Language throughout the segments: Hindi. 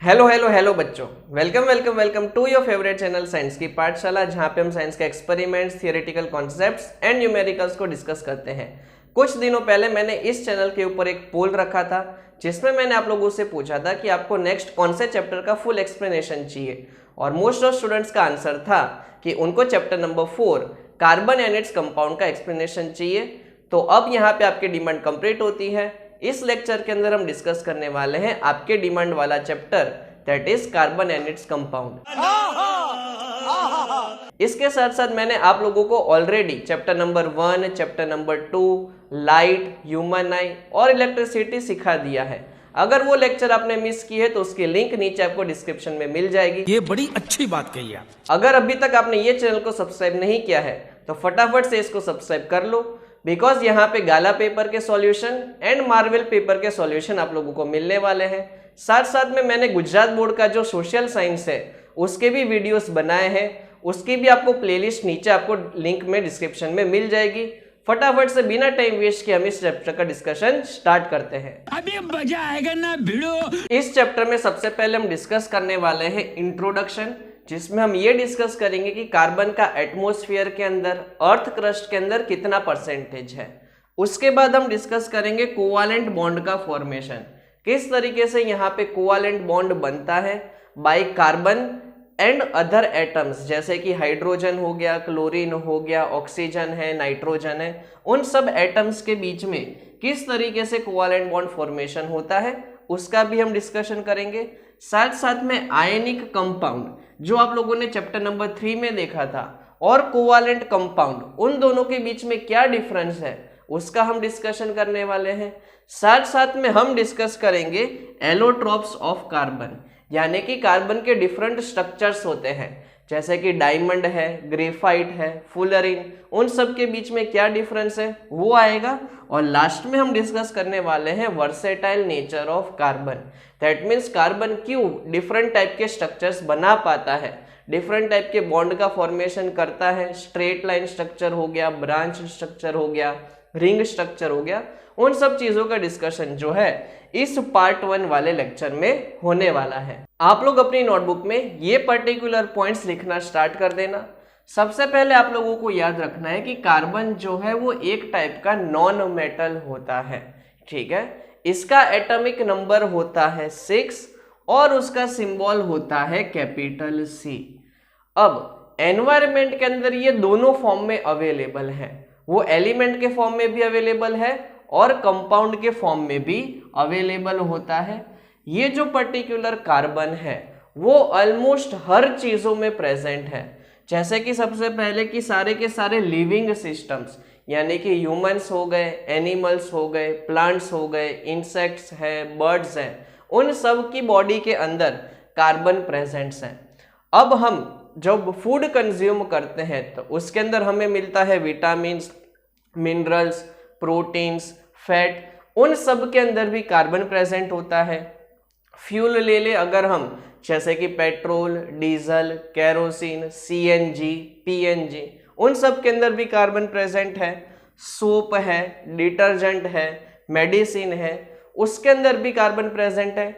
हेलो हेलो हेलो बच्चों, welcome welcome welcome to your favourite channel science की पाठशाला, जहां पे हम साइंस के experiments, theoretical concepts and numericals को डिस्कस करते हैं। कुछ दिनों पहले मैंने इस चैनल के ऊपर एक पोल रखा था, जिसमें मैंने आप लोगों से पूछा था कि आपको नेक्स्ट कौन से चैप्टर का फुल एक्सप्लेनेशन चाहिए, और मोस्ट ऑफ स्टूडेंट्स का आंसर था कि उनको chapter number 4 carbon and its compound का एक्सप्लेनेशन चाहिए। तो अब यहाँ पे आपकी डिमांड कंप्लीट होती है। इस लेक्चर के अंदर हम डिस्कस करने वाले हैं आपके डिमांड वाला chapter, that is carbon and its compound. इसके साथ साथ मैंने आप लोगों को already chapter number 1, chapter number 2, light, human आई और इलेक्ट्रिसिटी सिखा दिया है। अगर वो लेक्चर आपने मिस की है तो उसकी लिंक नीचे आपको डिस्क्रिप्शन में मिल जाएगी। ये बड़ी अच्छी बात कही आप। अगर अभी तक आपने ये चैनल को सब्सक्राइब नहीं किया है तो फटाफट से इसको सब्सक्राइब कर लो, बिकॉज यहाँ पे गाला पेपर के सॉल्यूशन एंड मार्वल पेपर के सॉल्यूशन आप लोगों को मिलने वाले हैं। साथ साथ में मैंने गुजरात बोर्ड का जो सोशल साइंस है उसके भी वीडियोस बनाए हैं, उसकी भी आपको प्लेलिस्ट नीचे आपको लिंक में डिस्क्रिप्शन में मिल जाएगी। फटाफट से बिना टाइम वेस्ट किए हम इस चैप्टर का डिस्कशन स्टार्ट करते हैं। अभी मजा आएगा ना भिड़ो। इस चैप्टर में सबसे पहले हम डिस्कस करने वाले हैं इंट्रोडक्शन, जिसमें हम ये डिस्कस करेंगे कि कार्बन का एटमॉस्फेयर के अंदर, अर्थ क्रस्ट के अंदर कितना परसेंटेज है। उसके बाद हम डिस्कस करेंगे कोवालेंट बॉन्ड का फॉर्मेशन, किस तरीके से यहाँ पे कोवालेंट बॉन्ड बनता है by carbon and other atoms, जैसे कि हाइड्रोजन हो गया, क्लोरीन हो गया, ऑक्सीजन है, नाइट्रोजन है, उन सब एटम्स के बीच में किस तरीके से कोवालेंट बॉन्ड फॉर्मेशन होता है उसका भी हम डिस्कशन करेंगे। साथ साथ में आयनिक कंपाउंड, जो आप लोगों ने चैप्टर नंबर 3 में देखा था, और कोवालेंट कंपाउंड, उन दोनों के बीच में क्या डिफरेंस है उसका हम डिस्कशन करने वाले हैं। साथ साथ में हम डिस्कस करेंगे एलोट्रोप्स ऑफ कार्बन, यानी कि कार्बन के डिफरेंट स्ट्रक्चर्स होते हैं, जैसे कि डायमंड है, ग्रेफाइट है, फुलरिन, उन सब के बीच में क्या डिफरेंस है वो आएगा। और लास्ट में हम डिस्कस करने वाले हैं versatile nature of carbon, that means carbon क्यों डिफरेंट टाइप के स्ट्रक्चर्स बना पाता है, डिफरेंट टाइप के बॉन्ड का फॉर्मेशन करता है, स्ट्रेट लाइन स्ट्रक्चर हो गया, ब्रांच स्ट्रक्चर हो गया, रिंग स्ट्रक्चर हो गया, उन सब चीजों का डिस्कशन जो है इस पार्ट 1 वाले लेक्चर में होने वाला है। आप लोग अपनी नोटबुक में ये पर्टिकुलर पॉइंट्स लिखना स्टार्ट कर देना। सबसे पहले आप लोगों को याद रखना है कि कार्बन जो है वो एक टाइप का नॉन मेटल होता है, ठीक है। इसका एटॉमिक नंबर होता है 6 और उसका सिंबल होता है कैपिटल C। अब एनवायरनमेंट के अंदर ये दोनों फॉर्म में अवेलेबल है, वो एलिमेंट के फॉर्म में भी अवेलेबल है और कंपाउंड के फॉर्म में भी अवेलेबल होता है। ये जो पर्टिकुलर कार्बन है वो ऑलमोस्ट हर चीजों में प्रेजेंट है, जैसे कि सबसे पहले कि सारे के सारे लिविंग सिस्टम्स, यानी कि ह्यूमंस हो गए, एनिमल्स हो गए, प्लांट्स हो गए, इंसेक्ट्स हैं, बर्ड्स हैं, उन सब की बॉडी के अंदर कार्बन प्रेजेंट्स हैं। अब हम जब फूड कंज्यूम करते हैं तो उसके अंदर हमें मिलता है विटामिन्स, मिनरल्स, प्रोटीन्स, फैट, उन सब के अंदर भी कार्बन प्रेजेंट होता है। फ्यूल ले ले अगर हम, जैसे कि petrol, diesel, kerosene, CNG, PNG, उन सब के अंदर भी कार्बन प्रेजेंट है। सोप है, डिटर्जेंट है, मेडिसिन है, उसके अंदर भी कार्बन प्रेजेंट है।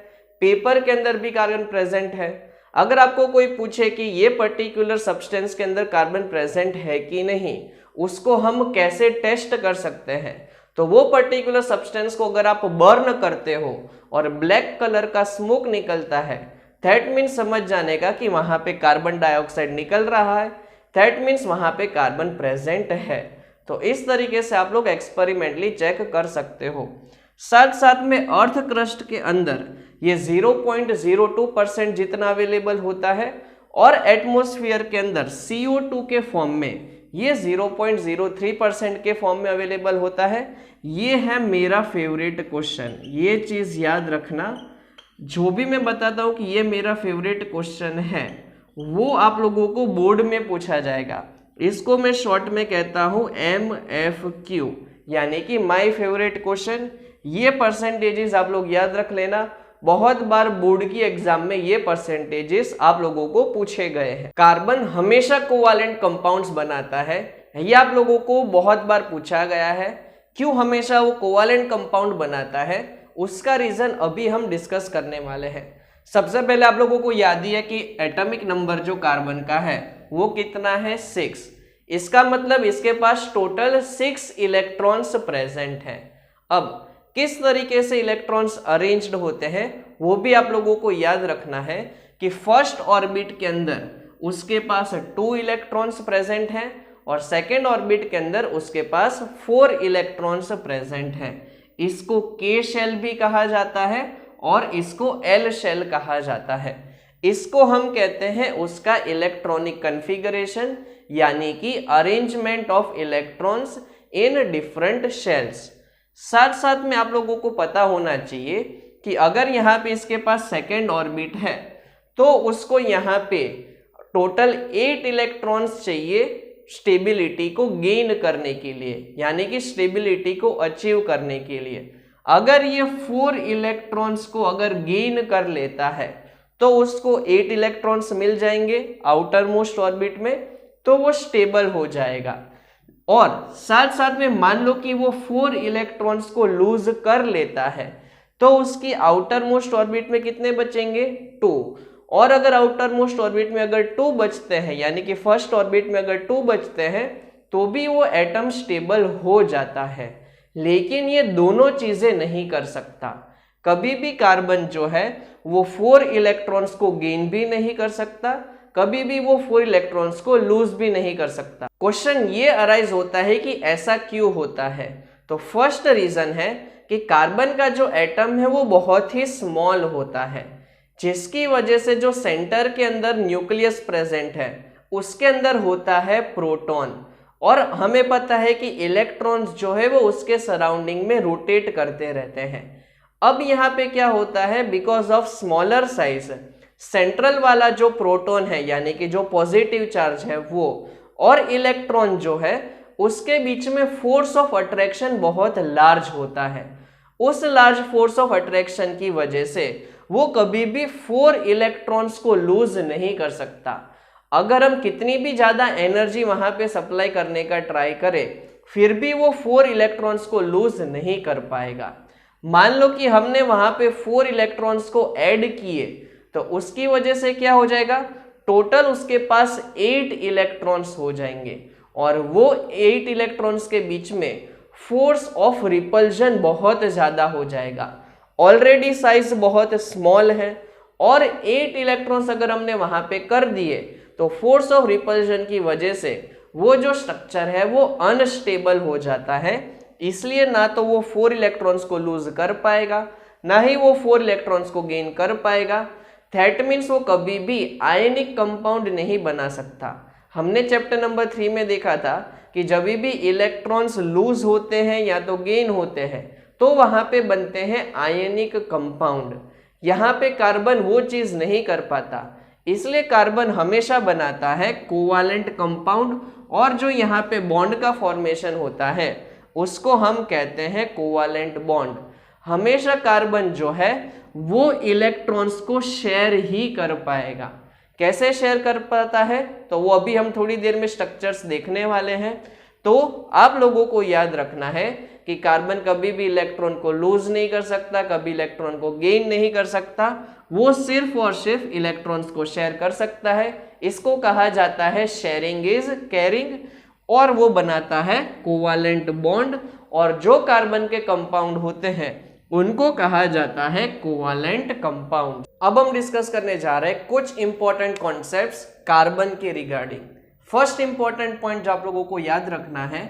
पेपर के अंदर भी कार्बन प्रेजेंट है। अगर आपको कोई पूछे कि ये पर्टिकुलर सब्सटेंस के अंदर कार्बन प्रेजेंट है कि नहीं, उसको हम कैसे टेस्ट कर सकते हैं, तो वो पर्टिकुलर सब्सटेंस को अगर आप बर्न करते हो और ब्लैक कलर का स्मोक निकलता है, दैट मीन्स समझ जाने का कि वहां पे कार्बन डाइऑक्साइड निकल रहा है, दैट मीन्स वहां पे कार्बन प्रेजेंट है। तो इस तरीके से आप लोग एक्सपेरिमेंटली चेक कर सकते हो। साथ साथ में अर्थ क्रस्ट के अंदर ये 0.02% जितना अवेलेबल होता है, और एटमॉस्फेयर के अंदर CO2 के फॉर्म में ये 0.03% के फॉर्म में अवेलेबल होता है। ये है मेरा फेवरेट क्वेश्चन, ये चीज याद रखना। जो भी मैं बताता हूँ कि ये मेरा फेवरेट क्वेश्चन है, वो आप लोगों को बोर्ड में पूछा जाएगा। इसको मैं शॉर्ट में कहता हूँ MFQ, यानी कि माय फेवरेट क्वेश्चन। ये परसेंटेजेस आप लोग याद रख लेना, बहुत बार बोर्ड की एग्जाम में ये परसेंटेजेस आप लोगों को पूछे गए हैं। कार्बन हमेशा कोवालेंट कंपाउंड्स बनाता है, ये आप लोगों को बहुत बार पूछा गया है। क्यों हमेशा वो कोवालेंट कंपाउंड बनाता है, उसका रीजन अभी हम डिस्कस करने वाले हैं। सबसे पहले आप लोगों को याद ही है कि एटॉमिक नंबर जो कार्बन का है वो कितना है 6। इसका मतलब इसके पास टोटल 6 इलेक्ट्रॉन्स प्रेजेंट हैं। अब किस तरीके से इलेक्ट्रॉन्स अरेंज्ड होते हैं वो भी आप लोगों को याद रखना है कि फर्स्ट ऑर्बिट के अंदर उसके पास 2 इलेक्ट्रॉन्स प्रेजेंट हैं और सेकेंड ऑर्बिट के अंदर उसके पास 4 इलेक्ट्रॉन्स प्रेजेंट हैं। इसको के शेल भी कहा जाता है और इसको एल शेल कहा जाता है। इसको हम कहते हैं उसका इलेक्ट्रॉनिक कॉन्फ़िगरेशन, यानी कि arrangement of electrons in different shells. साथ साथ में आप लोगों को पता होना चाहिए कि अगर यहाँ पे इसके पास सेकेंड ऑर्बिट है तो उसको यहाँ पे टोटल 8 इलेक्ट्रॉन्स चाहिए स्टेबिलिटी को गेन करने के लिए, यानी कि स्टेबिलिटी को अचीव करने के लिए। अगर ये 4 इलेक्ट्रॉन्स को अगर गेन कर लेता है तो उसको 8 इलेक्ट्रॉन्स मिल जाएंगे आउटर मोस्ट ऑर्बिट में, तो वो स्टेबल हो जाएगा। और साथ साथ में मान लो कि वो 4 इलेक्ट्रॉन्स को लूज कर लेता है तो उसकी आउटर मोस्ट ऑर्बिट में कितने बचेंगे 2। और अगर आउटर मोस्ट ऑर्बिट में अगर 2 बचते हैं, यानी कि फर्स्ट ऑर्बिट में अगर 2 बचते हैं तो भी वो एटम स्टेबल हो जाता है। लेकिन ये दोनों चीजें नहीं कर सकता। कभी भी कार्बन जो है वो 4 इलेक्ट्रॉन्स को गेन भी नहीं कर सकता, कभी भी वो 4 इलेक्ट्रॉन्स को लूज भी नहीं कर सकता। क्वेश्चन ये अराइज होता है कि ऐसा क्यों होता है। तो फर्स्ट रीजन है कि कार्बन का जो एटम है वो बहुत ही स्मॉल होता है, जिसकी वजह से जो सेंटर के अंदर न्यूक्लियस प्रेजेंट है उसके अंदर होता है प्रोटॉन, और हमें पता है कि इलेक्ट्रॉन्स जो है वो उसके सराउंडिंग में रोटेट करते रहते हैं। अब यहाँ पे क्या होता है, because of smaller size central वाला जो प्रोटॉन है, यानी कि जो पॉजिटिव चार्ज है वो और इलेक्ट्रॉन जो है उसके बीच में फोर्स ऑफ अट्रैक्शन बहुत लार्ज होता है। उस लार्ज फोर्स ऑफ अट्रैक्शन की वजह से वो कभी भी 4 इलेक्ट्रॉन्स को लूज नहीं कर सकता। अगर हम कितनी भी ज्यादा एनर्जी वहां पे सप्लाई करने का ट्राई करें फिर भी वो 4 इलेक्ट्रॉन्स को लूज नहीं कर पाएगा। मान लो कि हमने वहां पे 4 इलेक्ट्रॉन्स को ऐड किए तो उसकी वजह से क्या हो जाएगा, टोटल उसके पास 8 इलेक्ट्रॉन्स हो जाएंगे और वो 8 इलेक्ट्रॉन्स के बीच में फोर्स ऑफ रिपल्जन बहुत ज्यादा हो जाएगा। ऑलरेडी साइज बहुत स्मॉल है और 8 इलेक्ट्रॉन्स अगर हमने वहां पे कर दिए तो फोर्स ऑफ रिपल्जन की वजह से वो जो स्ट्रक्चर है वो अनस्टेबल हो जाता है। इसलिए ना तो वो 4 इलेक्ट्रॉन्स को लूज कर पाएगा, ना ही वो 4 इलेक्ट्रॉन्स को गेन कर पाएगा। दैट मीन्स वो कभी भी आयनिक कंपाउंड नहीं बना सकता। हमने चैप्टर नंबर 3 में देखा था कि जब भी इलेक्ट्रॉन्स लूज होते हैं या तो गेन होते हैं तो वहां पे बनते हैं आयनिक कंपाउंड। यहाँ पे कार्बन वो चीज नहीं कर पाता, इसलिए कार्बन हमेशा बनाता है कोवालेंट कंपाउंड, और जो यहाँ पे बॉन्ड का फॉर्मेशन होता है उसको हम कहते हैं कोवालेंट बॉन्ड। हमेशा कार्बन जो है वो इलेक्ट्रॉन्स को शेयर ही कर पाएगा। कैसे शेयर कर पाता है तो वो अभी हम थोड़ी देर में स्ट्रक्चर्स देखने वाले हैं। तो आप लोगों को याद रखना है कि कार्बन कभी भी इलेक्ट्रॉन को लूज नहीं कर सकता, कभी इलेक्ट्रॉन को गेन नहीं कर सकता, वो सिर्फ और सिर्फ इलेक्ट्रॉन्स को शेयर कर सकता है। इसको कहा जाता है शेयरिंग इज कैरिंग, और वो बनाता है कोवालेंट बॉन्ड, और जो कार्बन के कंपाउंड होते हैं उनको कहा जाता है कोवालेंट कंपाउंड। अब हम डिस्कस करने जा रहे हैं कुछ इंपॉर्टेंट कॉन्सेप्ट्स कार्बन के रिगार्डिंग। फर्स्ट इंपॉर्टेंट पॉइंट जो आप लोगों को याद रखना है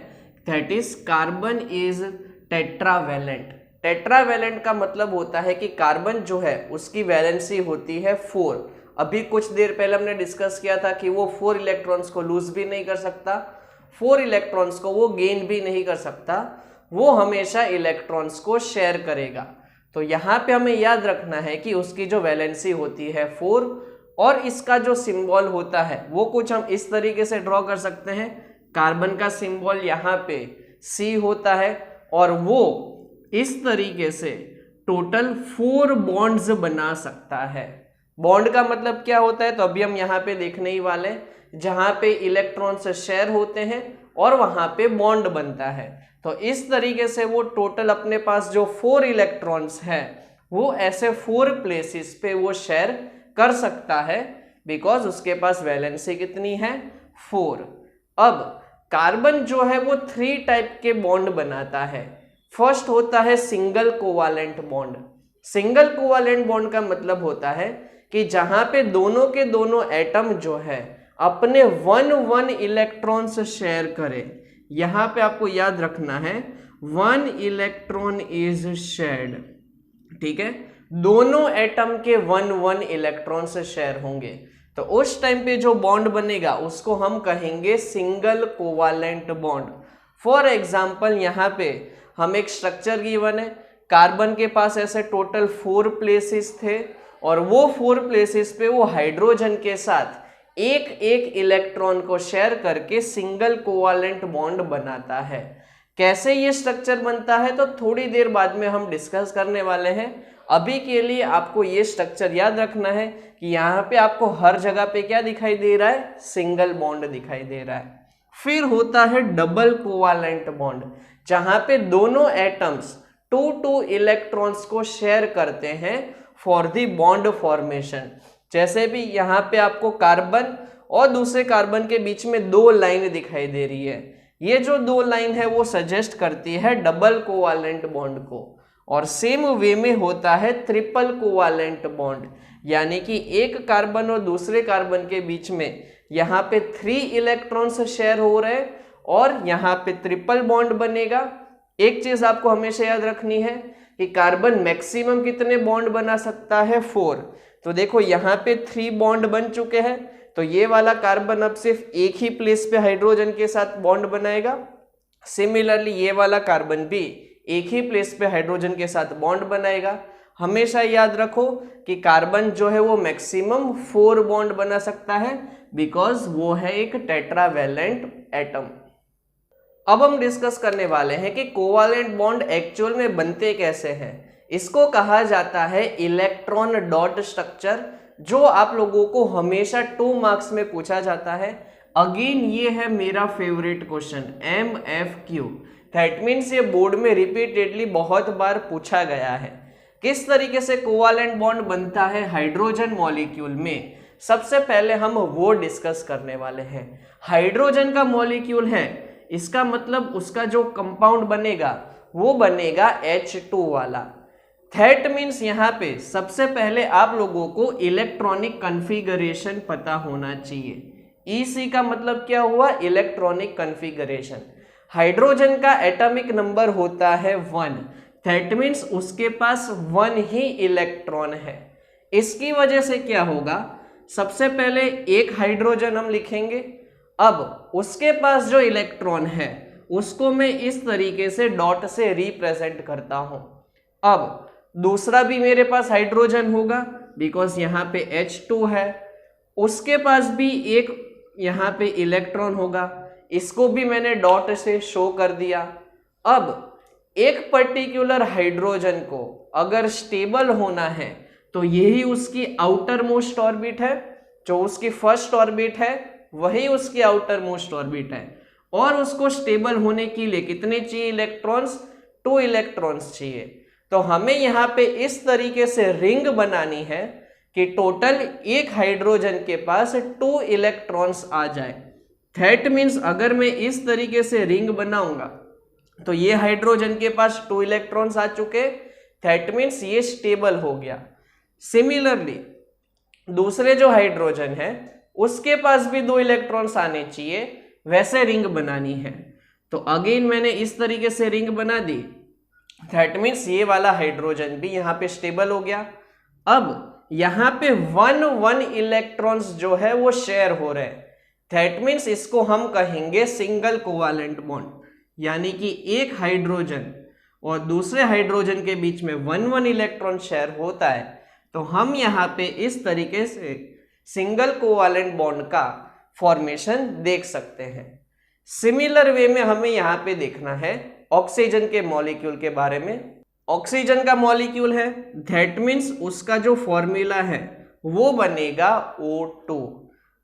that is carbon is tetravalent. Tetravalent का मतलब होता है कि कार्बन जो है उसकी वैलेंसी होती है 4। अभी कुछ देर पहले हमने डिस्कस किया था कि वो 4 इलेक्ट्रॉन्स को लूज भी नहीं कर सकता, 4 इलेक्ट्रॉन्स को वो गेन भी नहीं कर सकता, वो हमेशा इलेक्ट्रॉन्स को शेयर करेगा। तो यहाँ पे हमें याद रखना है कि उसकी जो वैलेंसी होती है 4, और इसका जो सिंबल होता है वो कुछ हम इस तरीके से ड्रॉ कर सकते हैं। कार्बन का सिंबल यहाँ पे C होता है और वो इस तरीके से टोटल 4 बॉन्ड्स बना सकता है। बॉन्ड का मतलब क्या होता है तो अभी हम यहाँ पे देखने ही वाले हैं, जहाँ पे इलेक्ट्रॉन्स शेयर होते हैं और वहाँ पे बॉन्ड बनता है। तो इस तरीके से वो टोटल अपने पास जो 4 इलेक्ट्रॉन्स है वो ऐसे 4 प्लेसेस पे वो शेयर कर सकता है, बिकॉज उसके पास वैलेंसी कितनी है, 4। अब कार्बन जो है वो 3 टाइप के बॉन्ड बनाता है। फर्स्ट होता है single covalent bond. Single covalent bond का मतलब होता है कि जहां पे दोनों के दोनों एटम जो है अपने 1 इलेक्ट्रॉन्स शेयर करें। यहां पे आपको याद रखना है 1 इलेक्ट्रॉन इज शेयर्ड, ठीक है, दोनों एटम के 1 इलेक्ट्रॉन से शेयर होंगे, तो उस टाइम पे जो बॉन्ड बनेगा उसको हम कहेंगे single covalent bond. For example यहाँ पे हम एक स्ट्रक्चर गिवन है, कार्बन के पास ऐसे टोटल 4 प्लेसेस थे और वो 4 प्लेसेस पे वो हाइड्रोजन के साथ एक एक इलेक्ट्रॉन को शेयर करके सिंगल कोवालेंट बॉन्ड बनाता है। कैसे ये स्ट्रक्चर बनता है तो थोड़ी देर बाद में हम डिस्कस करने वाले हैं। अभी के लिए आपको ये स्ट्रक्चर याद रखना है कि यहाँ पे आपको हर जगह पे क्या दिखाई दे रहा है, सिंगल बॉन्ड दिखाई दे रहा है। फिर होता है डबल कोवालेंट बॉन्ड, जहां पे दोनों एटम्स 2 इलेक्ट्रॉन्स को शेयर करते हैं फॉर द बॉन्ड फॉर्मेशन। जैसे भी यहाँ पे आपको कार्बन और दूसरे कार्बन के बीच में 2 लाइन दिखाई दे रही है, ये जो 2 लाइन है वो सजेस्ट करती है डबल कोवालेंट बॉन्ड को। और सेम वे में होता है ट्रिपल कोवालेंट बॉन्ड, यानी कि एक कार्बन और दूसरे कार्बन के बीच में यहाँ पे 3 इलेक्ट्रॉन्स शेयर हो रहे हैं और यहाँ पे ट्रिपल बॉन्ड बनेगा। एक चीज आपको हमेशा याद रखनी है कि कार्बन मैक्सिमम कितने बॉन्ड बना सकता है, 4। तो देखो यहाँ पे 3 बॉन्ड बन चुके हैं, तो ये वाला कार्बन अब सिर्फ एक ही प्लेस पे हाइड्रोजन के साथ बॉन्ड बनाएगा। सिमिलरली ये वाला कार्बन भी एक ही प्लेस पे हाइड्रोजन के साथ बॉन्ड बनाएगा। हमेशा याद रखो कि कार्बन जो है वो मैक्सिमम 4 बॉन्ड बना सकता है, बिकॉज वो है एक टेट्रावैलेंट एटम। अब हम डिस्कस करने वाले हैं कि कोवालेंट बॉन्ड एक्चुअल में बनते कैसे हैं। इसको कहा जाता है इलेक्ट्रॉन डॉट स्ट्रक्चर, जो आप लोगों को हमेशा 2 मार्क्स में पूछा जाता है। अगेन ये है मेरा favourite question, MFQ। That means ये बोर्ड में रिपीटेडली बहुत बार पूछा गया है। किस तरीके से कोवालेंट बॉन्ड बनता है हाइड्रोजन मॉलिक्यूल में, सबसे पहले हम वो डिस्कस करने वाले हैं। हाइड्रोजन का मॉलिक्यूल है, इसका मतलब उसका जो कंपाउंड बनेगा वो बनेगा H2 वाला। दैट मीन्स यहाँ पे सबसे पहले आप लोगों को इलेक्ट्रॉनिक कॉन्फ़िगरेशन पता होना चाहिए। EC का मतलब क्या हुआ, इलेक्ट्रॉनिक कॉन्फ़िगरेशन। हाइड्रोजन का एटॉमिक नंबर होता है 1, दैट मीन्स उसके पास 1 ही इलेक्ट्रॉन है। इसकी वजह से क्या होगा, सबसे पहले एक हाइड्रोजन हम लिखेंगे, अब उसके पास जो इलेक्ट्रॉन है उसको मैं इस तरीके से डॉट से रिप्रेजेंट करता हूं। अब दूसरा भी मेरे पास हाइड्रोजन होगा, बिकॉज यहाँ पे H2 है, उसके पास भी एक यहाँ पे इलेक्ट्रॉन होगा, इसको भी मैंने डॉट से शो कर दिया। अब एक पर्टिकुलर हाइड्रोजन को अगर स्टेबल होना है तो यही उसकी आउटर मोस्ट ऑर्बिट है, जो उसकी फर्स्ट ऑर्बिट है वही उसकी आउटर मोस्ट ऑर्बिट है। और उसको स्टेबल होने के लिए कितने चाहिए इलेक्ट्रॉन्स, 2 इलेक्ट्रॉन्स चाहिए। तो हमें यहाँ पे इस तरीके से रिंग बनानी है कि टोटल एक हाइड्रोजन के पास 2 इलेक्ट्रॉन्स आ जाए। दैट मीन्स अगर मैं इस तरीके से रिंग बनाऊंगा तो ये हाइड्रोजन के पास 2 इलेक्ट्रॉन्स आ चुके, दैट मीन्स ये स्टेबल हो गया। सिमिलरली दूसरे जो हाइड्रोजन है उसके पास भी 2 इलेक्ट्रॉन्स आने चाहिए, वैसे रिंग बनानी है। तो अगेन मैंने इस तरीके से रिंग बना दी, दैट मीन्स ये वाला हाइड्रोजन भी यहाँ पे स्टेबल हो गया। अब यहाँ पे 1 इलेक्ट्रॉन्स जो है वो शेयर हो रहे हैं, दैट मीन्स इसको हम कहेंगे सिंगल कोवालेंट बॉन्ड, यानी कि एक हाइड्रोजन और दूसरे हाइड्रोजन के बीच में 1 इलेक्ट्रॉन शेयर होता है। तो हम यहाँ पे इस तरीके से सिंगल कोवालेंट बॉन्ड का फॉर्मेशन देख सकते हैं। सिमिलर वे में हमें यहाँ पे देखना है ऑक्सीजन के मॉलिक्यूल के बारे में। ऑक्सीजन का मॉलिक्यूल है, दैट मीन्स उसका जो फॉर्मूला है वो बनेगा O2।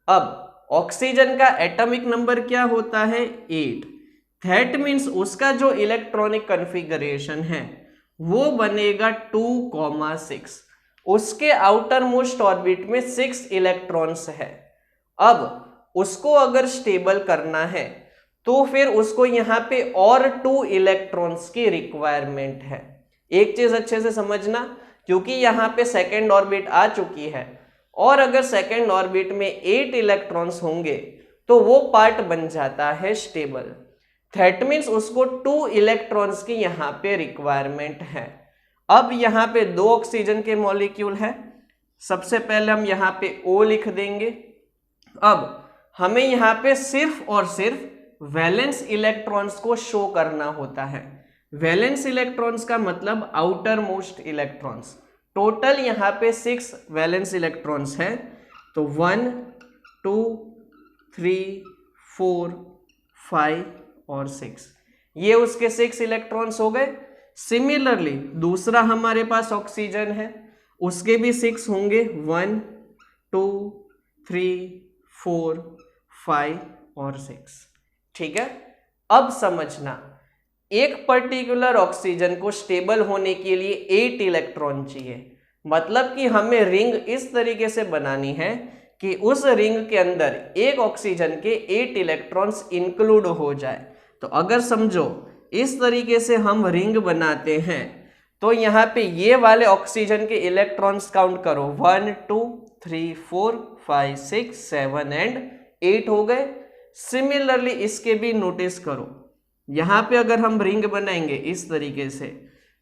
अब ऑक्सीजन का एटॉमिक नंबर क्या होता है, 8। दैट मीन्स उसका जो इलेक्ट्रॉनिक कॉन्फ़िगरेशन है वो बनेगा 2,6। उसके आउटर मोस्ट ऑर्बिट में 6 इलेक्ट्रॉन्स है। अब उसको अगर स्टेबल करना है तो फिर उसको यहाँ पे और 2 इलेक्ट्रॉन्स की रिक्वायरमेंट है। एक चीज अच्छे से समझना, क्योंकि यहाँ पे सेकेंड ऑर्बिट आ चुकी है और अगर सेकेंड ऑर्बिट में 8 इलेक्ट्रॉन्स होंगे तो वो पार्ट बन जाता है स्टेबल। दैट मीन्स उसको 2 इलेक्ट्रॉन्स की यहाँ पे रिक्वायरमेंट है। अब यहाँ पे 2 ऑक्सीजन के मॉलिक्यूल है। सबसे पहले हम यहाँ पे O लिख देंगे। अब हमें यहाँ पे सिर्फ और सिर्फ वैलेंस इलेक्ट्रॉन्स को शो करना होता है। वैलेंस इलेक्ट्रॉन्स का मतलब आउटर मोस्ट इलेक्ट्रॉन्स। टोटल यहाँ पे 6 वैलेंस इलेक्ट्रॉन्स है, तो 1 2 3 4 5 और 6, ये उसके 6 इलेक्ट्रॉन्स हो गए। सिमिलरली दूसरा हमारे पास ऑक्सीजन है, उसके भी 6 होंगे, 1 2 3 4 5 और 6। ठीक है। अब समझना, एक पर्टिकुलर ऑक्सीजन को स्टेबल होने के लिए 8 इलेक्ट्रॉन चाहिए। मतलब कि हमें रिंग इस तरीके से बनानी है कि उस रिंग के अंदर एक ऑक्सीजन के 8 इलेक्ट्रॉन्स इंक्लूड हो जाए। तो अगर समझो इस तरीके से हम रिंग बनाते हैं तो यहाँ पे ये वाले ऑक्सीजन के इलेक्ट्रॉन्स काउंट करो, 1 2 3 4 5 6 7 एंड 8 हो गए। सिमिलरली इसके भी नोटिस करो, यहाँ पे अगर हम रिंग बनाएंगे इस तरीके से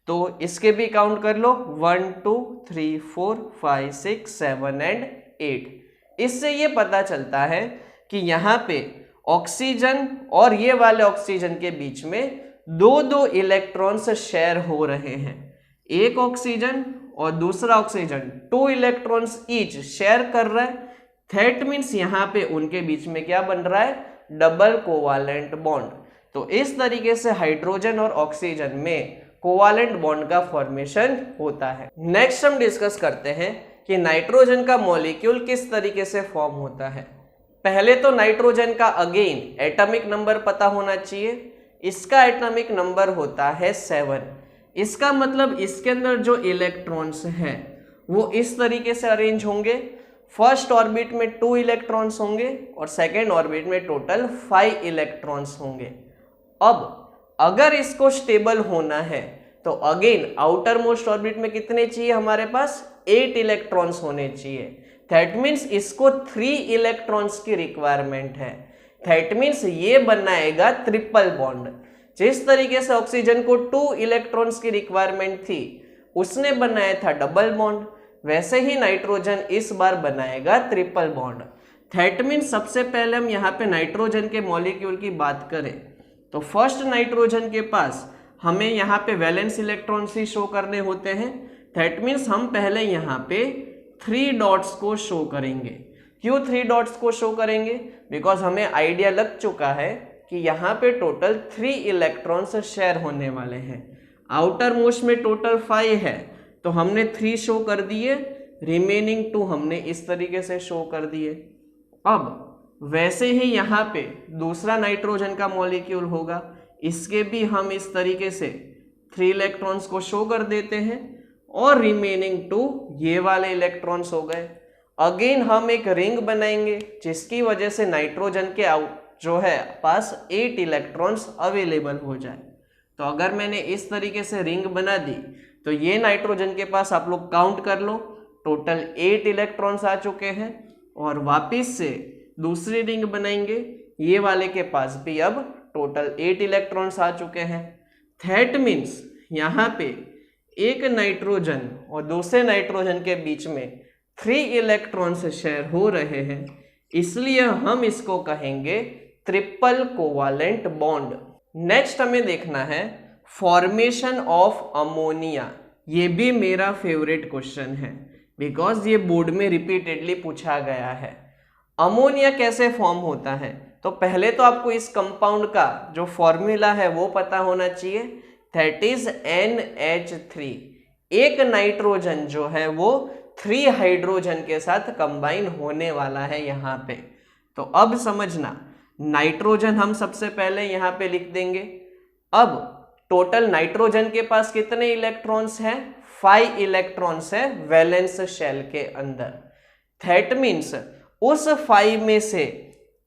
तो इसके भी काउंट कर लो, 1 2 3 4 5 6 7 एंड 8। इससे ये पता चलता है कि यहाँ पे ऑक्सीजन और ये वाले ऑक्सीजन के बीच में 2 इलेक्ट्रॉन्स शेयर हो रहे हैं। एक ऑक्सीजन और दूसरा ऑक्सीजन 2 इलेक्ट्रॉन्स ईच शेयर कर रहा है। दैट मीन्स यहाँ पे उनके बीच में क्या बन रहा है, डबल कोवालेंट बॉन्ड। तो इस तरीके से हाइड्रोजन और ऑक्सीजन में कोवालेंट बॉन्ड का फॉर्मेशन होता है। नेक्स्ट हम डिस्कस करते हैं कि नाइट्रोजन का मॉलिक्यूल किस तरीके से फॉर्म होता है। पहले तो नाइट्रोजन का अगेन एटॉमिक नंबर पता होना चाहिए। इसका एटॉमिक नंबर होता है 7। इसका मतलब इसके अंदर जो इलेक्ट्रॉन्स हैं वो इस तरीके से अरेंज होंगे। फर्स्ट ऑर्बिट में 2 इलेक्ट्रॉन्स होंगे और सेकेंड ऑर्बिट में टोटल 5 इलेक्ट्रॉन्स होंगे। अब अगर इसको स्टेबल होना है तो अगेन आउटर मोस्ट ऑर्बिट में कितने चाहिए, हमारे पास 8 इलेक्ट्रॉन्स होने चाहिए। दैट मीन्स इसको 3 इलेक्ट्रॉन्स की रिक्वायरमेंट है। दैट मीन्स ये बनाएगा ट्रिपल बॉन्ड। जिस तरीके से ऑक्सीजन को 2 इलेक्ट्रॉन्स की रिक्वायरमेंट थी उसने बनाया था डबल बॉन्ड, वैसे ही नाइट्रोजन इस बार बनाएगा ट्रिपल बॉन्ड। दैट मीन्स सबसे पहले हम यहाँ पे नाइट्रोजन के मॉलिक्यूल की बात करें तो फर्स्ट नाइट्रोजन के पास हमें यहाँ पे वैलेंस इलेक्ट्रॉन्स ही शो करने होते हैं। दैट मीन्स हम पहले यहाँ पे 3 डॉट्स को शो करेंगे। क्यों 3 डॉट्स को शो करेंगे, बिकॉज हमें आइडिया लग चुका है कि यहाँ पे टोटल 3 इलेक्ट्रॉन्स शेयर होने वाले हैं। आउटर मोस्ट में टोटल 5 है तो हमने 3 शो कर दिए, रिमेनिंग 2 हमने इस तरीके से शो कर दिए। अब वैसे ही यहाँ पे दूसरा नाइट्रोजन का मॉलिक्यूल होगा, इसके भी हम इस तरीके से 3 इलेक्ट्रॉन्स को शो कर देते हैं और रिमेनिंग 2 ये वाले इलेक्ट्रॉन्स हो गए। अगेन हम एक रिंग बनाएंगे जिसकी वजह से नाइट्रोजन के जो है पास 8 इलेक्ट्रॉन्स अवेलेबल हो जाए। तो अगर मैंने इस तरीके से रिंग बना दी तो ये नाइट्रोजन के पास आप लोग काउंट कर लो, टोटल 8 इलेक्ट्रॉन्स आ चुके हैं। और वापिस से दूसरी रिंग बनाएंगे, ये वाले के पास भी अब टोटल 8 इलेक्ट्रॉन्स आ चुके हैं। दैट मीन्स यहाँ पे एक नाइट्रोजन और दूसरे नाइट्रोजन के बीच में 3 इलेक्ट्रॉन्स शेयर हो रहे हैं, इसलिए हम इसको कहेंगे ट्रिपल कोवालेंट बॉन्ड। नेक्स्ट हमें देखना है फॉर्मेशन ऑफ अमोनिया। ये भी मेरा फेवरेट क्वेश्चन है बिकॉज ये बोर्ड में रिपीटेडली पूछा गया है। अमोनिया कैसे फॉर्म होता है, तो पहले तो आपको इस कंपाउंड का जो फॉर्मूला है वो पता होना चाहिए, दैट इज NH3। एक नाइट्रोजन जो है वो 3 हाइड्रोजन के साथ कंबाइन होने वाला है यहाँ पे। तो अब समझना, नाइट्रोजन हम सबसे पहले यहाँ पे लिख देंगे। अब टोटल नाइट्रोजन के पास कितने इलेक्ट्रॉन्स हैं? 5 इलेक्ट्रॉन्स है वैलेंस शेल के अंदर। दैट मीन्स उस 5 में से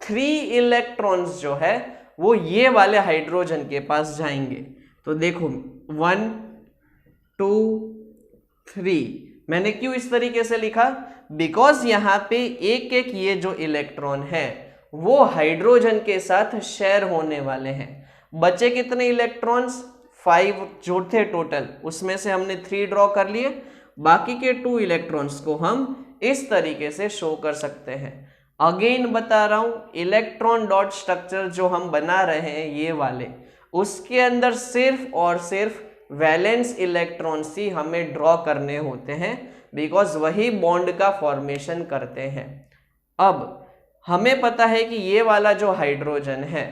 3 इलेक्ट्रॉन्स जो है वो ये वाले हाइड्रोजन के पास जाएंगे। तो देखो 1 2 3, मैंने क्यों इस तरीके से लिखा? बिकॉज यहाँ पे एक एक ये जो इलेक्ट्रॉन है वो हाइड्रोजन के साथ शेयर होने वाले हैं। बचे कितने इलेक्ट्रॉन्स? 5 जो थे टोटल, उसमें से हमने 3 ड्रॉ कर लिए, बाकी के 2 इलेक्ट्रॉन्स को हम इस तरीके से शो कर सकते हैं। अगेन बता रहा हूं, इलेक्ट्रॉन डॉट स्ट्रक्चर जो हम बना रहे हैं ये वाले, उसके अंदर सिर्फ और सिर्फ वैलेंस इलेक्ट्रॉन्स ही हमें ड्रॉ करने होते हैं, बिकॉज वही बॉन्ड का फॉर्मेशन करते हैं। अब हमें पता है कि ये वाला जो हाइड्रोजन है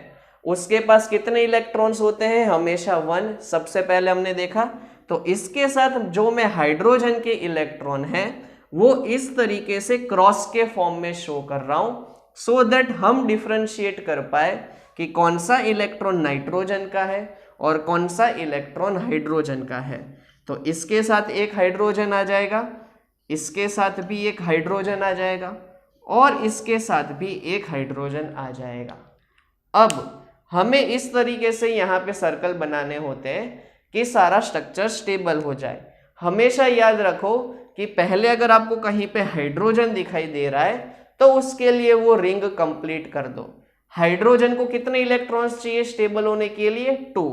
उसके पास कितने इलेक्ट्रॉन्स होते हैं? हमेशा 1, सबसे पहले हमने देखा। तो इसके साथ जो मैं हाइड्रोजन के इलेक्ट्रॉन हैं वो इस तरीके से क्रॉस के फॉर्म में शो कर रहा हूं, सो दैट हम डिफरेंशिएट कर पाए कि कौन सा इलेक्ट्रॉन नाइट्रोजन का है और कौन सा इलेक्ट्रॉन हाइड्रोजन का है। तो इसके साथ एक हाइड्रोजन आ जाएगा, इसके साथ भी एक हाइड्रोजन आ जाएगा और इसके साथ भी एक हाइड्रोजन आ जाएगा। अब हमें इस तरीके से यहाँ पे सर्कल बनाने होते हैं कि सारा स्ट्रक्चर स्टेबल हो जाए। हमेशा याद रखो कि पहले अगर आपको कहीं पे हाइड्रोजन दिखाई दे रहा है तो उसके लिए वो रिंग कंप्लीट कर दो। हाइड्रोजन को कितने इलेक्ट्रॉन्स चाहिए स्टेबल होने के लिए? 2।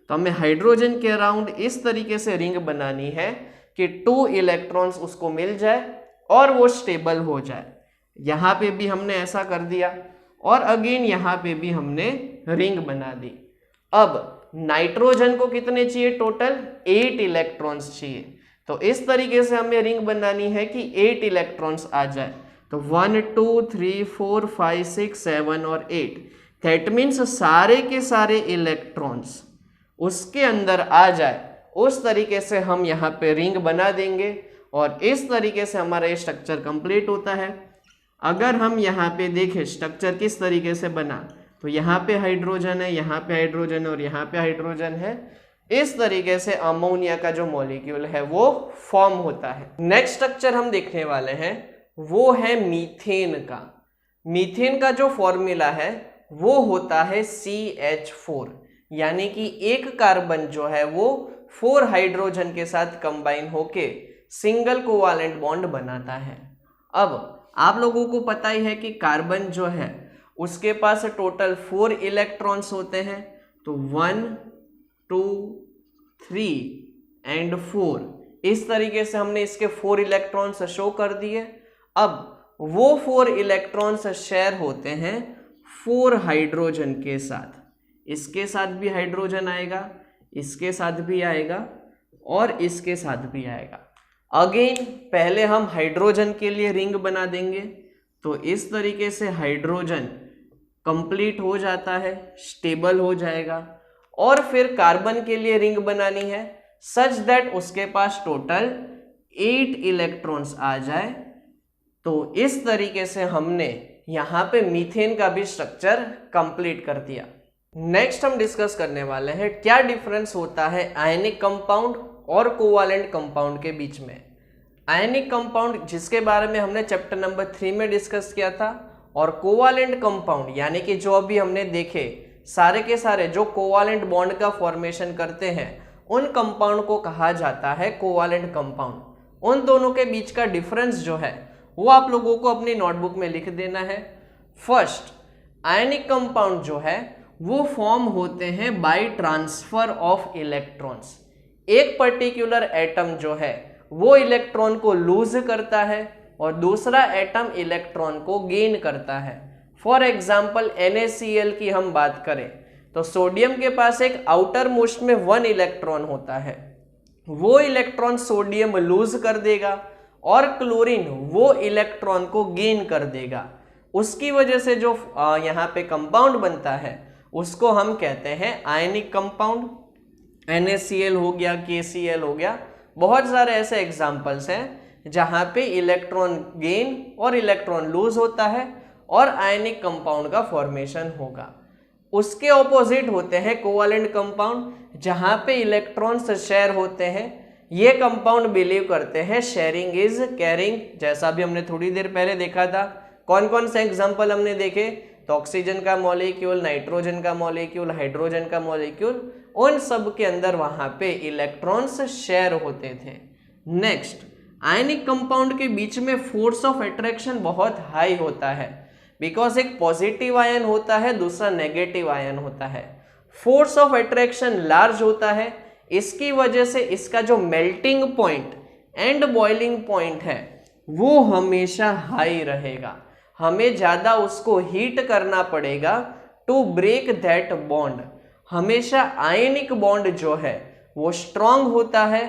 तो हमें हाइड्रोजन के अराउंड इस तरीके से रिंग बनानी है कि 2 इलेक्ट्रॉन्स उसको मिल जाए और वो स्टेबल हो जाए। यहाँ पे भी हमने ऐसा कर दिया और अगेन यहाँ पे भी हमने रिंग बना दी। अब नाइट्रोजन को कितने चाहिए? टोटल 8 इलेक्ट्रॉन्स चाहिए। तो इस तरीके से हमें रिंग बनानी है कि 8 इलेक्ट्रॉन्स आ जाए। तो 1 2 3 4 5 6 7 और 8, दैट मीन्स सारे के सारे इलेक्ट्रॉन्स उसके अंदर आ जाए। उस तरीके से हम यहाँ पे रिंग बना देंगे और इस तरीके से हमारा ये स्ट्रक्चर कंप्लीट होता है। अगर हम यहाँ पे देखें स्ट्रक्चर किस तरीके से बना, तो यहाँ पे हाइड्रोजन है, यहाँ पे हाइड्रोजन और यहाँ पे हाइड्रोजन है। इस तरीके से अमोनिया का जो मॉलिक्यूल है वो फॉर्म होता है। नेक्स्ट स्ट्रक्चर हम देखने वाले हैं वो है मीथेन का। मीथेन का जो फॉर्मूला है वो होता है CH4, यानी कि एक कार्बन जो है वो 4 हाइड्रोजन के साथ कंबाइन होके सिंगल कोवालेंट बॉन्ड बनाता है। अब आप लोगों को पता ही है कि कार्बन जो है उसके पास टोटल 4 इलेक्ट्रॉन्स होते हैं। तो 1 2 3 एंड 4, इस तरीके से हमने इसके 4 इलेक्ट्रॉन्स शो कर दिए। अब वो 4 इलेक्ट्रॉन्स शेयर होते हैं 4 हाइड्रोजन के साथ। इसके साथ भी हाइड्रोजन आएगा, इसके साथ भी आएगा और इसके साथ भी आएगा। अगेन पहले हम हाइड्रोजन के लिए रिंग बना देंगे। तो इस तरीके से हाइड्रोजन कंप्लीट हो जाता है, स्टेबल हो जाएगा। और फिर कार्बन के लिए रिंग बनानी है सच दैट उसके पास टोटल 8 इलेक्ट्रॉन्स आ जाए। तो इस तरीके से हमने यहाँ पे मीथेन का भी स्ट्रक्चर कंप्लीट कर दिया। नेक्स्ट हम डिस्कस करने वाले हैं क्या डिफरेंस होता है आयनिक कंपाउंड और कोवालेंट कंपाउंड के बीच में। आयनिक कंपाउंड जिसके बारे में हमने चैप्टर नंबर 3 में डिस्कस किया था, और कोवालेंट कंपाउंड यानी कि जो अभी हमने देखे सारे के सारे जो कोवालेंट बॉन्ड का फॉर्मेशन करते हैं उन कंपाउंड को कहा जाता है कोवालेंट कंपाउंड। उन दोनों के बीच का डिफरेंस जो है वो आप लोगों को अपनी नोटबुक में लिख देना है। फर्स्ट, आयनिक कंपाउंड जो है वो फॉर्म होते हैं बाय ट्रांसफर ऑफ इलेक्ट्रॉन्स। एक पर्टिकुलर एटम जो है वो इलेक्ट्रॉन को लूज करता है और दूसरा एटम इलेक्ट्रॉन को गेन करता है। फॉर एग्जाम्पल NaCl की हम बात करें तो सोडियम के पास एक आउटर मोस्ट में 1 इलेक्ट्रॉन होता है, वो इलेक्ट्रॉन सोडियम लूज कर देगा और क्लोरीन वो इलेक्ट्रॉन को गेन कर देगा। उसकी वजह से जो यहाँ पे कंपाउंड बनता है उसको हम कहते हैं आयनिक कंपाउंड। NaCl हो गया, KCl हो गया, बहुत सारे ऐसे एग्जाम्पल्स हैं जहाँ पे इलेक्ट्रॉन गेन और इलेक्ट्रॉन लूज होता है और आयनिक कंपाउंड का फॉर्मेशन होगा। उसके ऑपोजिट होते हैं कोवालेंट कंपाउंड जहां पे इलेक्ट्रॉन्स शेयर होते हैं, ये कंपाउंड बिलीव करते हैं शेयरिंग इज कैरिंग। जैसा भी हमने थोड़ी देर पहले देखा था, कौन कौन से एग्जांपल हमने देखे, तो ऑक्सीजन का मॉलिक्यूल, नाइट्रोजन का मॉलिक्यूल, हाइड्रोजन का मॉलिक्यूल, उन सब के अंदर वहां पे इलेक्ट्रॉन्स शेयर होते थे। नेक्स्ट, आयनिक कंपाउंड के बीच में फोर्स ऑफ अट्रैक्शन बहुत हाई होता है, बिकॉज एक पॉजिटिव आयन होता है, दूसरा नेगेटिव आयन होता है। फोर्स ऑफ अट्रैक्शन लार्ज होता है, इसकी वजह से इसका जो melting point and boiling point है वो हमेशा हाई रहेगा। हमें ज्यादा उसको हीट करना पड़ेगा टू ब्रेक दैट बॉन्ड। हमेशा आयनिक बॉन्ड जो है वो स्ट्रांग होता है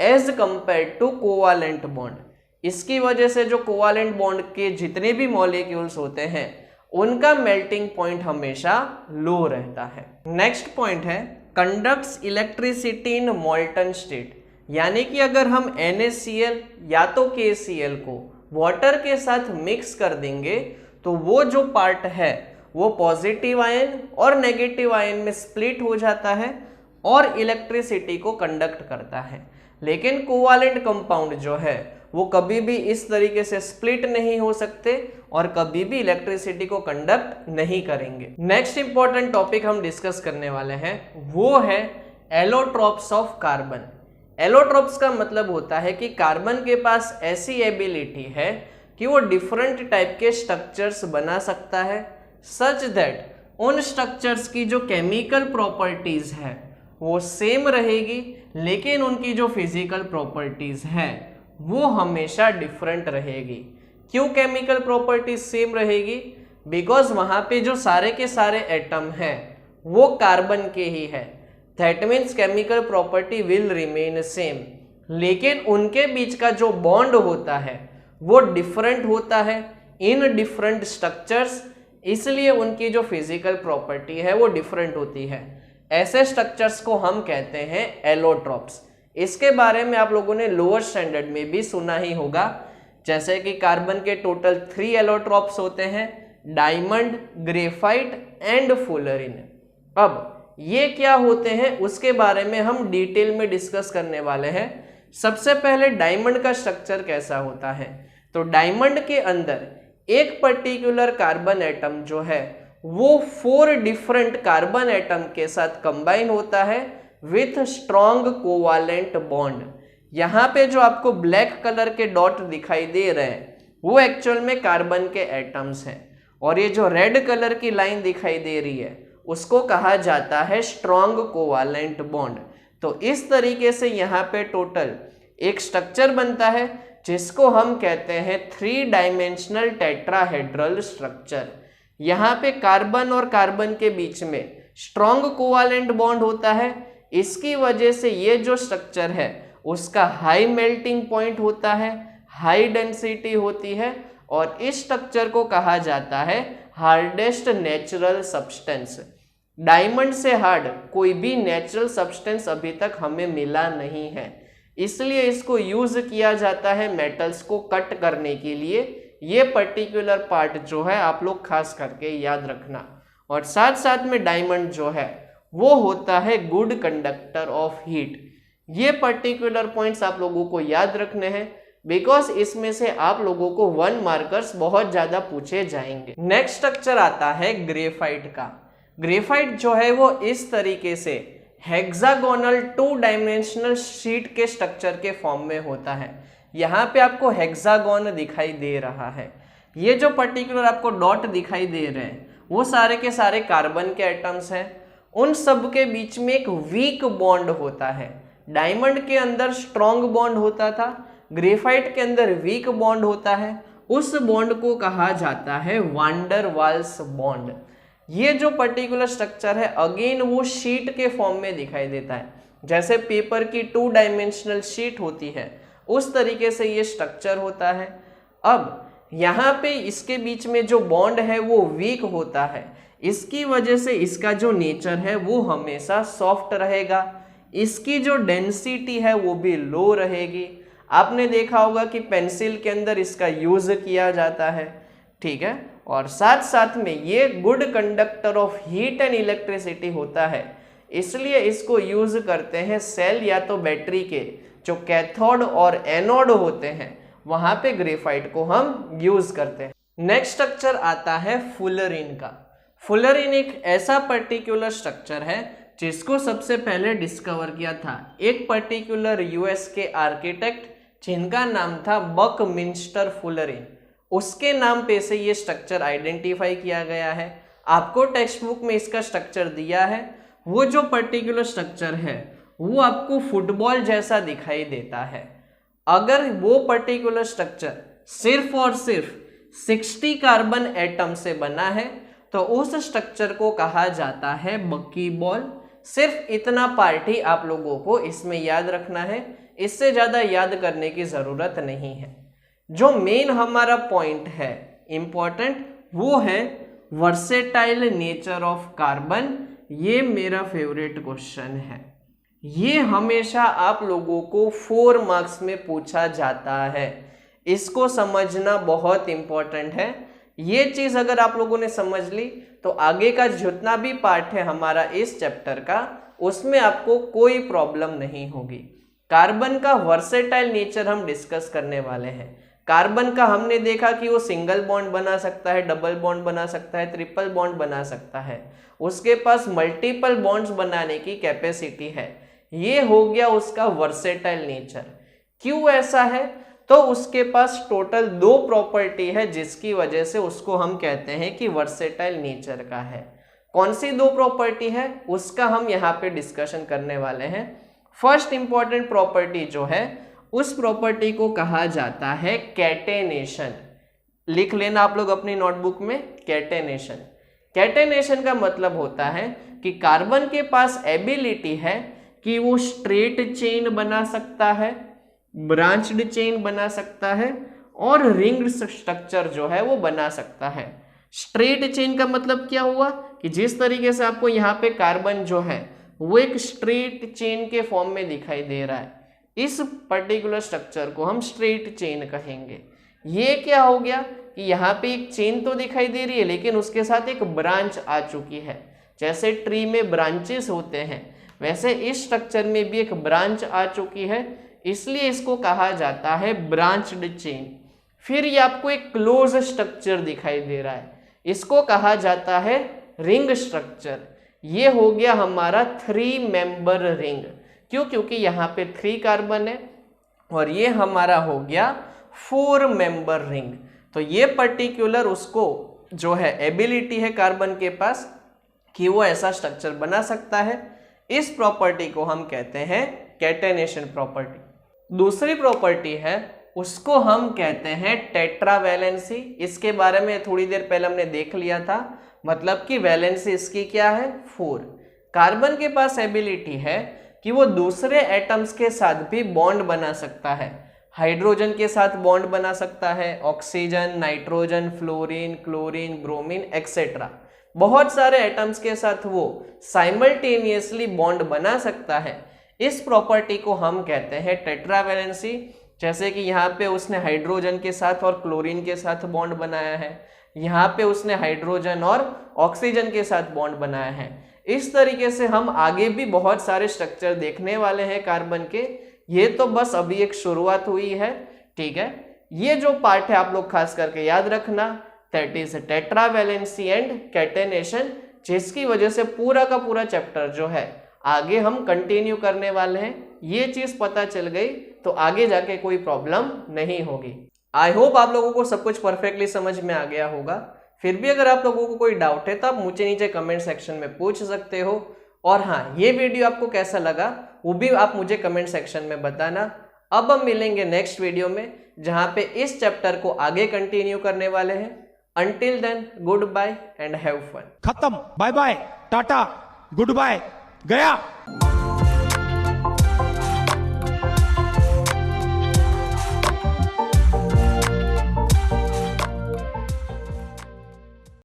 as compare to covalent bond. इसकी वजह से जो कोवालेंट बॉन्ड के जितने भी मॉलिक्यूल्स होते हैं उनका मेल्टिंग पॉइंट हमेशा लो रहता है। नेक्स्ट पॉइंट है conducts electricity in molten state, यानी कि अगर हम NaCl या तो KCl को वाटर के साथ मिक्स कर देंगे तो वो जो पार्ट है वो पॉजिटिव आयन और नेगेटिव आयन में स्प्लिट हो जाता है और इलेक्ट्रिसिटी को कंडक्ट करता है। लेकिन कोवालेंट कंपाउंड जो है वो कभी भी इस तरीके से स्प्लिट नहीं हो सकते और कभी भी इलेक्ट्रिसिटी को कंडक्ट नहीं करेंगे। नेक्स्ट इंपॉर्टेंट टॉपिक हम डिस्कस करने वाले हैं वो है एलोट्रोप्स ऑफ कार्बन। एलोट्रोप्स का मतलब होता है कि कार्बन के पास ऐसी एबिलिटी है कि वो डिफरेंट टाइप के स्ट्रक्चर्स बना सकता है, सच दैट उन स्ट्रक्चर्स की जो केमिकल प्रॉपर्टीज है वो सेम रहेगी, लेकिन उनकी जो फिजिकल प्रॉपर्टीज है वो हमेशा डिफरेंट रहेगी। क्यों केमिकल प्रॉपर्टीज सेम रहेगी? बिकॉज वहां पे जो सारे के सारे एटम हैं वो कार्बन के ही है, that means chemical property will remain same, लेकिन उनके बीच का जो बॉन्ड होता है वो डिफरेंट होता है इन डिफरेंट स्ट्रक्चर्स, इसलिए उनकी जो फिजिकल प्रॉपर्टी है वो डिफरेंट होती है। ऐसे स्ट्रक्चर्स को हम कहते हैं एलोट्रोप्स। इसके बारे में आप लोगों ने लोअर स्टैंडर्ड में भी सुना ही होगा, जैसे कि कार्बन के टोटल 3 एलोट्रोप्स होते हैं, डायमंड, ग्रेफाइट एंड फुलरिन। अब ये क्या होते हैं उसके बारे में हम डिटेल में डिस्कस करने वाले हैं। सबसे पहले डायमंड का स्ट्रक्चर कैसा होता है, तो डायमंड के अंदर एक पर्टिकुलर कार्बन एटम जो है वो 4 डिफरेंट कार्बन एटम के साथ कंबाइन होता है विथ स्ट्रॉन्ग कोवालेंट बॉन्ड। यहाँ पे जो आपको ब्लैक कलर के डॉट दिखाई दे रहे हैं वो एक्चुअल में कार्बन के एटम्स हैं, और ये जो रेड कलर की लाइन दिखाई दे रही है उसको कहा जाता है स्ट्रॉन्ग कोवालेंट बॉन्ड। तो इस तरीके से यहाँ पे टोटल एक स्ट्रक्चर बनता है जिसको हम कहते हैं 3 डायमेंशनल टेट्राहेड्रल स्ट्रक्चर। यहाँ पे कार्बन और कार्बन के बीच में स्ट्रॉन्ग कोवालेंट बॉन्ड होता है, इसकी वजह से ये जो स्ट्रक्चर है उसका हाई मेल्टिंग पॉइंट होता है, हाई डेंसिटी होती है, और इस स्ट्रक्चर को कहा जाता है हार्डेस्ट नेचुरल सब्सटेंस। डायमंड से हार्ड कोई भी नेचुरल सब्सटेंस अभी तक हमें मिला नहीं है, इसलिए इसको यूज किया जाता है मेटल्स को कट करने के लिए। ये पर्टिकुलर पार्ट जो है आप लोग खास करके याद रखना। और साथ साथ में डायमंड जो है वो होता है गुड कंडक्टर ऑफ हीट। ये पर्टिकुलर पॉइंट्स आप लोगों को याद रखने हैं, बिकॉज इसमें से आप लोगों को 1 मार्कर्स बहुत ज्यादा पूछे जाएंगे। नेक्स्ट स्ट्रक्चर आता है ग्रेफाइट का। ग्रेफाइट जो है वो इस तरीके से हेक्सागोनल 2 डायमेंशनल शीट के स्ट्रक्चर के फॉर्म में होता है। यहाँ पे आपको हेक्सागोन दिखाई दे रहा है, ये जो पर्टिकुलर आपको डॉट दिखाई दे रहे हैं वो सारे के सारे कार्बन के एटम्स हैं। उन सब के बीच में एक वीक बॉन्ड होता है। डायमंड के अंदर स्ट्रॉन्ग बॉन्ड होता था, ग्रेफाइट के अंदर वीक बॉन्ड होता है। उस बॉन्ड को कहा जाता है वांडर वाल्स बॉन्ड। ये जो पर्टिकुलर स्ट्रक्चर है अगेन वो शीट के फॉर्म में दिखाई देता है, जैसे पेपर की 2 डायमेंशनल शीट होती है उस तरीके से ये स्ट्रक्चर होता है। अब यहाँ पे इसके बीच में जो बॉन्ड है वो वीक होता है, इसकी वजह से इसका जो नेचर है वो हमेशा सॉफ्ट रहेगा, इसकी जो डेंसिटी है वो भी लो रहेगी। आपने देखा होगा कि पेंसिल के अंदर इसका यूज किया जाता है, ठीक है। और साथ साथ में ये good conductor of heat and electricity होता है, इसलिए इसको यूज करते हैं सेल या तो बैटरी के जो कैथोड और एनोड होते हैं वहां पे ग्रेफाइट को हम यूज करते हैं। नेक्स्ट स्ट्रक्चर आता है फुलरिन का। फुलरिन एक ऐसा पर्टिकुलर स्ट्रक्चर है जिसको सबसे पहले डिस्कवर किया था एक पर्टिकुलर यूएस के आर्किटेक्ट जिनका नाम था बकमिंस्टर फुलरिन। उसके नाम पे से ये स्ट्रक्चर आइडेंटिफाई किया गया है। आपको टेक्स्ट बुक में इसका स्ट्रक्चर दिया है। वो जो पर्टिकुलर स्ट्रक्चर है वो आपको फुटबॉल जैसा दिखाई देता है। अगर वो पर्टिकुलर स्ट्रक्चर सिर्फ और सिर्फ 60 कार्बन एटम से बना है तो उस स्ट्रक्चर को कहा जाता है बकीबॉल। सिर्फ इतना पार्ट ही आप लोगों को इसमें याद रखना है, इससे ज़्यादा याद करने की ज़रूरत नहीं है। जो मेन हमारा पॉइंट है इम्पॉर्टेंट वो है वर्सेटाइल नेचर ऑफ कार्बन। ये मेरा फेवरेट क्वेश्चन है। ये हमेशा आप लोगों को 4 मार्क्स में पूछा जाता है। इसको समझना बहुत इम्पोर्टेंट है। ये चीज़ अगर आप लोगों ने समझ ली तो आगे का जितना भी पार्ट है हमारा इस चैप्टर का उसमें आपको कोई प्रॉब्लम नहीं होगी। कार्बन का वर्सेटाइल नेचर हम डिस्कस करने वाले हैं। कार्बन का हमने देखा कि वो सिंगल बॉन्ड बना सकता है, डबल बॉन्ड बना सकता है, ट्रिपल बॉन्ड बना सकता है। उसके पास मल्टीपल बॉन्ड्स बनाने की कैपेसिटी है। ये हो गया उसका वर्सेटाइल नेचर। क्यों ऐसा है? तो उसके पास टोटल 2 प्रॉपर्टी है जिसकी वजह से उसको हम कहते हैं कि वर्सेटाइल नेचर का है। कौन सी 2 प्रॉपर्टी है उसका हम यहाँ पे डिस्कशन करने वाले हैं। फर्स्ट इंपॉर्टेंट प्रॉपर्टी जो है उस प्रॉपर्टी को कहा जाता है कैटेनेशन। लिख लेना आप लोग अपनी नोटबुक में कैटेनेशन। कैटेनेशन का मतलब होता है कि कार्बन के पास एबिलिटी है कि वो स्ट्रेट चेन बना सकता है, ब्रांच्ड चेन बना सकता है और रिंग्ड स्ट्रक्चर जो है वो बना सकता है। स्ट्रेट चेन का मतलब क्या हुआ कि जिस तरीके से आपको यहाँ पे कार्बन जो है वो एक स्ट्रेट चेन के फॉर्म में दिखाई दे रहा है, इस पर्टिकुलर स्ट्रक्चर को हम स्ट्रेट चेन कहेंगे। ये क्या हो गया कि यहाँ पे एक चेन तो दिखाई दे रही है लेकिन उसके साथ एक ब्रांच आ चुकी है। जैसे ट्री में ब्रांचेस होते हैं वैसे इस स्ट्रक्चर में भी एक ब्रांच आ चुकी है, इसलिए इसको कहा जाता है ब्रांच्ड चेन। फिर ये आपको एक क्लोज स्ट्रक्चर दिखाई दे रहा है, इसको कहा जाता है रिंग स्ट्रक्चर। ये हो गया हमारा 3 मेंबर रिंग। क्यों? क्योंकि यहाँ पे 3 कार्बन है और ये हमारा हो गया 4 मेंबर रिंग। तो ये पर्टिकुलर उसको जो है एबिलिटी है कार्बन के पास कि वो ऐसा स्ट्रक्चर बना सकता है। इस प्रॉपर्टी को हम कहते हैं कैटेनेशन प्रॉपर्टी। दूसरी प्रॉपर्टी है उसको हम कहते हैं टेट्रावैलेंसी। इसके बारे में थोड़ी देर पहले हमने देख लिया था, मतलब कि वैलेंसी इसकी क्या है 4। कार्बन के पास एबिलिटी है कि वो दूसरे एटम्स के साथ भी बॉन्ड बना सकता है। हाइड्रोजन के साथ बॉन्ड बना सकता है, oxygen, nitrogen, fluorine, chlorine, bromine etcetera. बहुत सारे एटम्स के साथ वो साइमल्टेनियसली बॉन्ड बना सकता है। इस प्रॉपर्टी को हम कहते हैं टेट्रावैलेंसी। जैसे कि यहाँ पे उसने हाइड्रोजन के साथ और क्लोरीन के साथ बॉन्ड बनाया है, यहाँ पे उसने हाइड्रोजन और ऑक्सीजन के साथ बॉन्ड बनाया है। इस तरीके से हम आगे भी बहुत सारे स्ट्रक्चर देखने वाले हैं कार्बन के। ये तो बस अभी एक शुरुआत हुई है, ठीक है। ये जो पार्ट है आप लोग खास करके याद रखना, that is tetravalency and catenation, जिसकी वजह से पूरा का पूरा चैप्टर जो है आगे हम कंटिन्यू करने वाले हैं। ये चीज पता चल गई तो आगे जाके कोई प्रॉब्लम नहीं होगी। आई होप आप लोगों को सब कुछ परफेक्टली समझ में आ गया होगा। फिर भी अगर आप लोगों को कोई डाउट है तो आप मुझे नीचे कमेंट सेक्शन में पूछ सकते हो। और हाँ, ये वीडियो आपको कैसा लगा वो भी आप मुझे कमेंट सेक्शन में बताना। अब हम मिलेंगे नेक्स्ट वीडियो में जहाँ पे इस चैप्टर को आगे कंटिन्यू करने वाले हैं। Until then, good bye and have fun. खत्म, बाय बाय, टाटा, गुड बाय, गया।